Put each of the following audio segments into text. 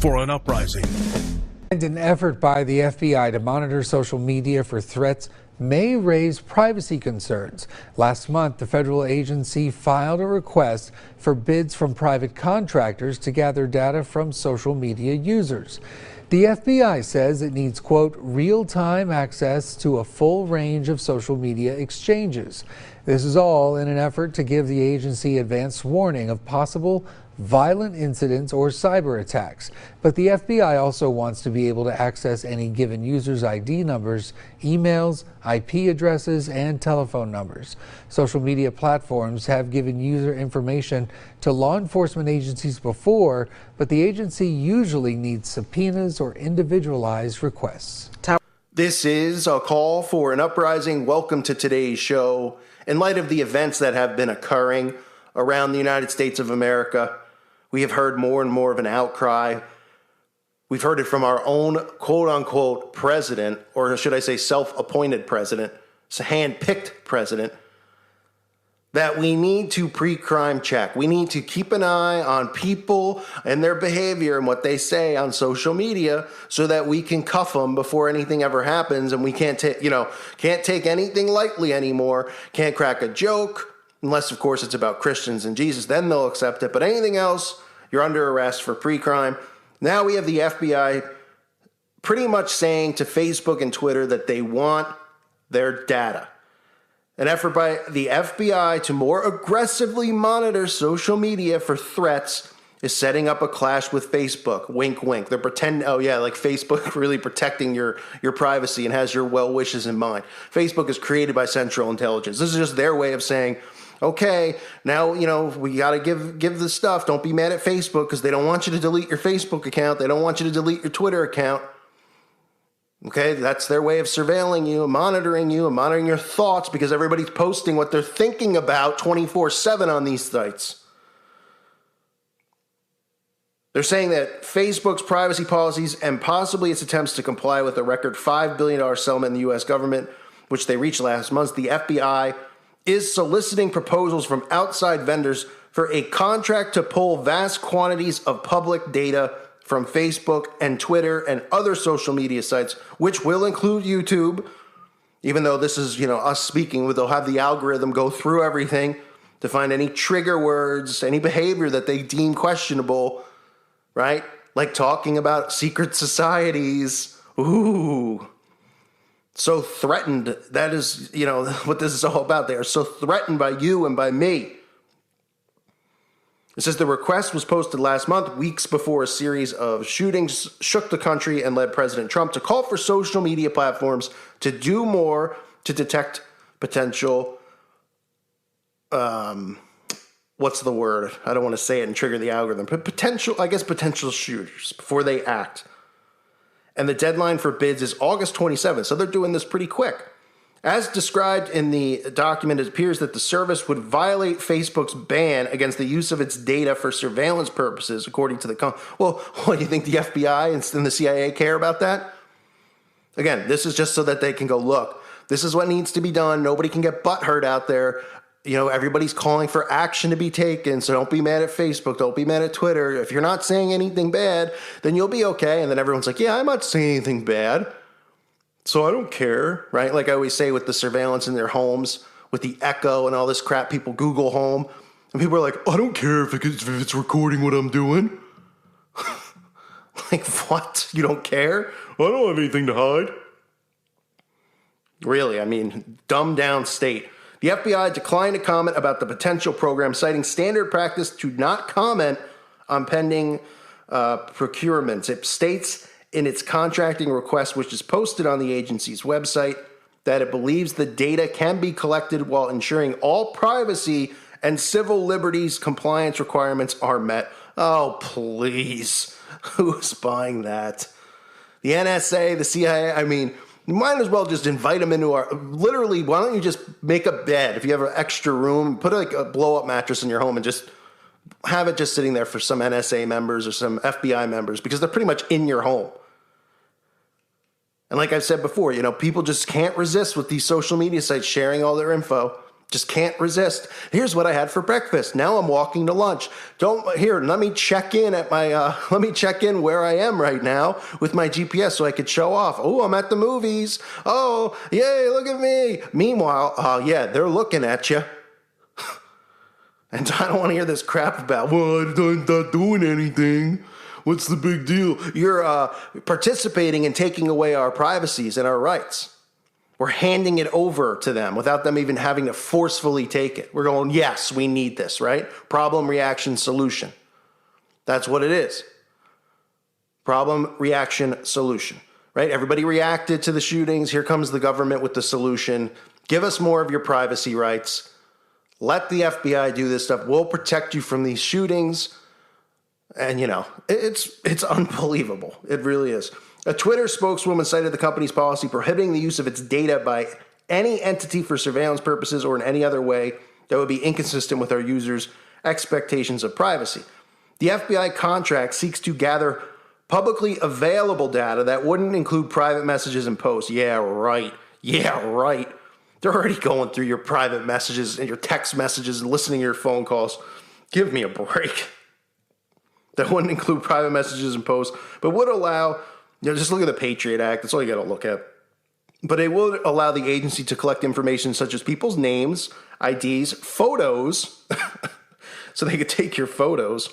for an uprising. And an effort by the FBI to monitor social media for threats may raise privacy concerns. Last month, the federal agency filed a request for bids from private contractors to gather data from social media users. The FBI says it needs, quote, real-time access to a full range of social media exchanges. This is all in an effort to give the agency advance warning of possible violent incidents or cyber attacks. But the FBI also wants to be able to access any given user's ID numbers, emails, IP addresses, and telephone numbers. Social media platforms have given user information to law enforcement agencies before, but the agency usually needs subpoenas or individualized requests. This is a call for an uprising. Welcome to today's show. In light of the events that have been occurring around the United States of America, we have heard more and more of an outcry. We've heard it from our own quote-unquote president, or should I say self-appointed president, hand-picked president, that we need to pre-crime check. We need to keep an eye on people and their behavior and what they say on social media so that we can cuff them before anything ever happens, and we can't take anything lightly anymore, can't crack a joke, unless, of course, it's about Christians and Jesus, then they'll accept it. But anything else, you're under arrest for pre-crime. Now we have the FBI pretty much saying to Facebook and Twitter that they want their data. An effort by the FBI to more aggressively monitor social media for threats is setting up a clash with Facebook. Wink, wink. They're pretending, oh yeah, like Facebook really protecting your privacy and has your well wishes in mind. Facebook is created by Central Intelligence. This is just their way of saying, okay, now, we got to give the stuff. Don't be mad at Facebook because they don't want you to delete your Facebook account. They don't want you to delete your Twitter account. Okay, that's their way of surveilling you, and monitoring your thoughts because everybody's posting what they're thinking about 24/7 on these sites. They're saying that Facebook's privacy policies and possibly its attempts to comply with a record $5 billion settlement in the U.S. government, which they reached last month, the FBI is soliciting proposals from outside vendors for a contract to pull vast quantities of public data from Facebook and Twitter and other social media sites, which will include YouTube, even though this is, us speaking, they'll have the algorithm go through everything to find any trigger words, any behavior that they deem questionable, right? Like talking about secret societies. Ooh. So threatened. That is, what this is all about. They are so threatened by you and by me. It says the request was posted last month, weeks before a series of shootings shook the country and led President Trump to call for social media platforms to do more to detect potential, what's the word? I don't want to say it and trigger the algorithm, but potential shooters before they act. And the deadline for bids is August 27th, so they're doing this pretty quick. As described in the document, it appears that the service would violate Facebook's ban against the use of its data for surveillance purposes, according to the Well, what do you think the FBI and the CIA care about that? Again, this is just so that they can go, look, this is what needs to be done. Nobody can get butthurt out there. Everybody's calling for action to be taken, so don't be mad at Facebook. Don't be mad at Twitter. If you're not saying anything bad, then you'll be okay. And then everyone's like, yeah, I'm not saying anything bad, so I don't care, right? Like I always say with the surveillance in their homes, with the Echo and all this crap, people Google Home, and people are like, I don't care if it's recording what I'm doing. Like, what? You don't care? I don't have anything to hide. Really, dumbed down state. The FBI declined to comment about the potential program, citing standard practice to not comment on pending procurements. It states in its contracting request, which is posted on the agency's website, that it believes the data can be collected while ensuring all privacy and civil liberties compliance requirements are met. Oh, please. Who's buying that? The NSA, the CIA, you might as well just invite them into literally, why don't you just make a bed if you have an extra room, put a blow-up mattress in your home and just have it just sitting there for some NSA members or some FBI members because they're pretty much in your home. And like I've said before, people just can't resist with these social media sites sharing all their info. Just can't resist. Here's what I had for breakfast. Now I'm walking to lunch. Let me check in at my, let me check in where I am right now with my GPS so I could show off. Oh, I'm at the movies. Oh, yay, look at me. Meanwhile, yeah, they're looking at you. And I don't want to hear this crap about, well, I'm not doing anything. What's the big deal? You're participating in taking away our privacies and our rights. We're handing it over to them without them even having to forcefully take it. We're going, yes, we need this, right? Problem, reaction, solution. That's what it is. Problem, reaction, solution, right? Everybody reacted to the shootings. Here comes the government with the solution. Give us more of your privacy rights. Let the FBI do this stuff. We'll protect you from these shootings. And, it's unbelievable. It really is. A Twitter spokeswoman cited the company's policy prohibiting the use of its data by any entity for surveillance purposes or in any other way that would be inconsistent with our users' expectations of privacy. The FBI contract seeks to gather publicly available data that wouldn't include private messages and posts. Yeah, right. They're already going through your private messages and your text messages and listening to your phone calls. Give me a break. That wouldn't include private messages and posts, but would allow... just look at the Patriot Act. That's all you got to look at. But it will allow the agency to collect information such as people's names, IDs, photos, so they could take your photos,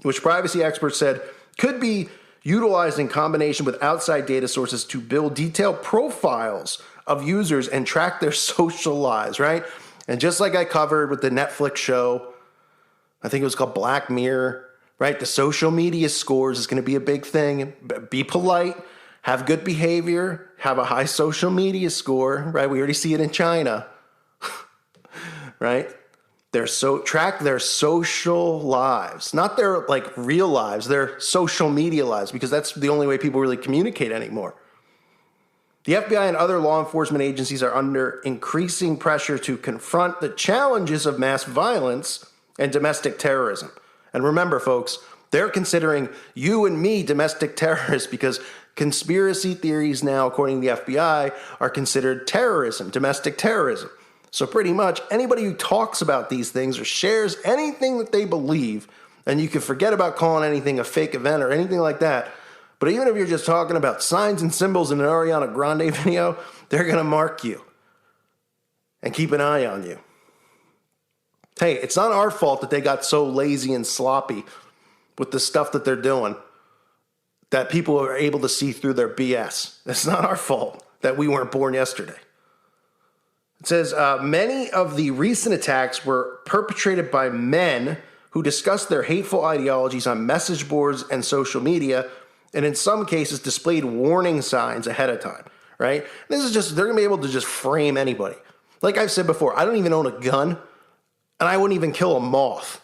which privacy experts said could be utilized in combination with outside data sources to build detailed profiles of users and track their social lives, right? And just like I covered with the Netflix show, I think it was called Black Mirror, right? The social media scores is going to be a big thing. Be polite, have good behavior, have a high social media score, right? We already see it in China, right? Track their social lives, not their real lives, their social media lives, because that's the only way people really communicate anymore. The FBI and other law enforcement agencies are under increasing pressure to confront the challenges of mass violence and domestic terrorism. And remember, folks, they're considering you and me domestic terrorists because conspiracy theories now, according to the FBI, are considered terrorism, domestic terrorism. So pretty much anybody who talks about these things or shares anything that they believe, and you can forget about calling anything a fake event or anything like that, but even if you're just talking about signs and symbols in an Ariana Grande video, they're going to mark you and keep an eye on you. Hey, it's not our fault that they got so lazy and sloppy with the stuff that they're doing that people are able to see through their BS. It's not our fault that we weren't born yesterday. It says, many of the recent attacks were perpetrated by men who discussed their hateful ideologies on message boards and social media, and in some cases displayed warning signs ahead of time, right? This is just, they're going to be able to just frame anybody. Like I've said before, I don't even own a gun. And I wouldn't even kill a moth.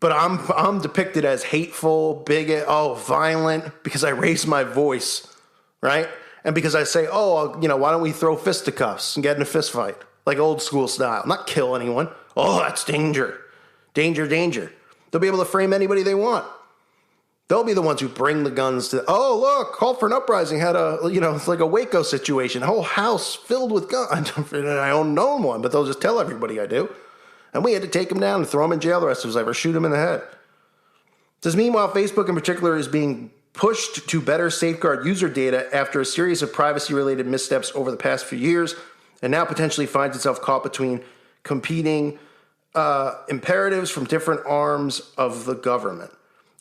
But I'm depicted as hateful, bigot, violent, because I raise my voice, right? And because I say, why don't we throw fisticuffs and get in a fist fight, like old school style, not kill anyone. Oh, that's danger. Danger. They'll be able to frame anybody they want. They'll be the ones who bring the guns to, look, call for an uprising, had it's like a Waco situation, a whole house filled with guns. I don't own one, but they'll just tell everybody I do. And we had to take him down and throw him in jail the rest of his life or shoot him in the head. It says, meanwhile, Facebook in particular is being pushed to better safeguard user data after a series of privacy-related missteps over the past few years, and now potentially finds itself caught between competing imperatives from different arms of the government.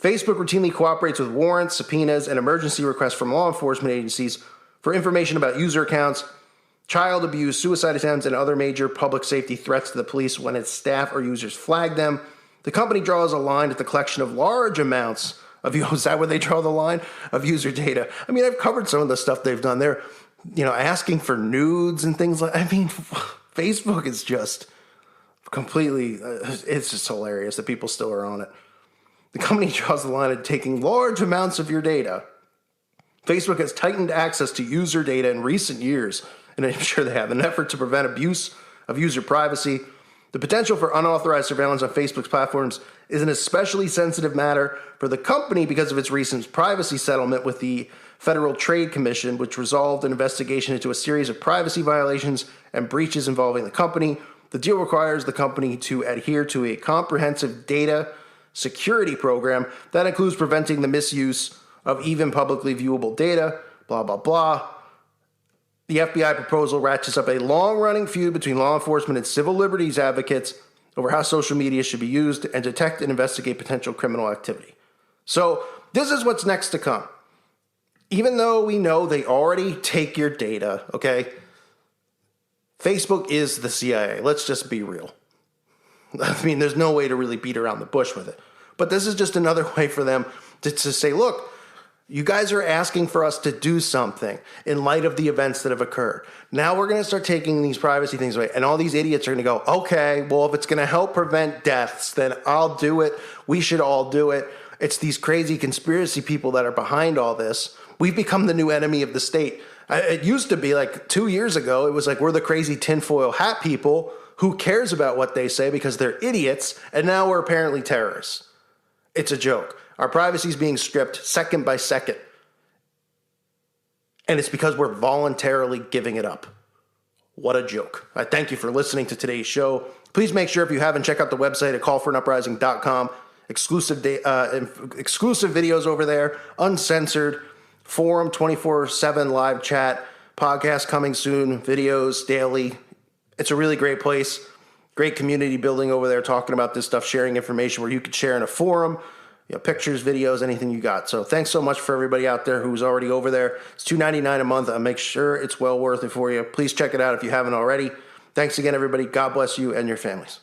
Facebook routinely cooperates with warrants, subpoenas, and emergency requests from law enforcement agencies for information about user accounts, child abuse, suicide attempts, and other major public safety threats to the police when its staff or users flag them. The company draws a line at the collection of large amounts of, is that where they draw the line? Of user data. I mean, I've covered some of the stuff they've done. They're, asking for nudes and things Facebook is just completely, it's just hilarious that people still are on it. The company draws the line at taking large amounts of your data. Facebook has tightened access to user data in recent years, and I'm sure they have, in an effort to prevent abuse of user privacy. The potential for unauthorized surveillance on Facebook's platforms is an especially sensitive matter for the company because of its recent privacy settlement with the Federal Trade Commission, which resolved an investigation into a series of privacy violations and breaches involving the company. The deal requires the company to adhere to a comprehensive data security program that includes preventing the misuse of even publicly viewable data, blah, blah, blah. The FBI proposal ratchets up a long-running feud between law enforcement and civil liberties advocates over how social media should be used and detect and investigate potential criminal activity. So this is what's next to come. Even though we know they already take your data, okay, Facebook is the CIA. Let's just be real. I mean, there's no way to really beat around the bush with it. But this is just another way for them to say, look, you guys are asking for us to do something in light of the events that have occurred. Now we're going to start taking these privacy things away. And all these idiots are going to go, okay, well, if it's going to help prevent deaths, then I'll do it. We should all do it. It's these crazy conspiracy people that are behind all this. We've become the new enemy of the state. It used to be like 2 years ago, it was like we're the crazy tinfoil hat people. Who cares about what they say because they're idiots, and now we're apparently terrorists. It's a joke. Our privacy is being stripped second by second. And it's because we're voluntarily giving it up. What a joke. I thank you for listening to today's show. Please make sure if you haven't, check out the website at callforanuprising.com. Exclusive videos over there, uncensored, forum 24/7 live chat, podcast coming soon, videos daily. It's a really great place. Great community building over there, talking about this stuff, sharing information where you could share in a forum, pictures, videos, anything you got. So thanks so much for everybody out there who's already over there. It's $2.99 a month. I'll make sure it's well worth it for you. Please check it out if you haven't already. Thanks again, everybody. God bless you and your families.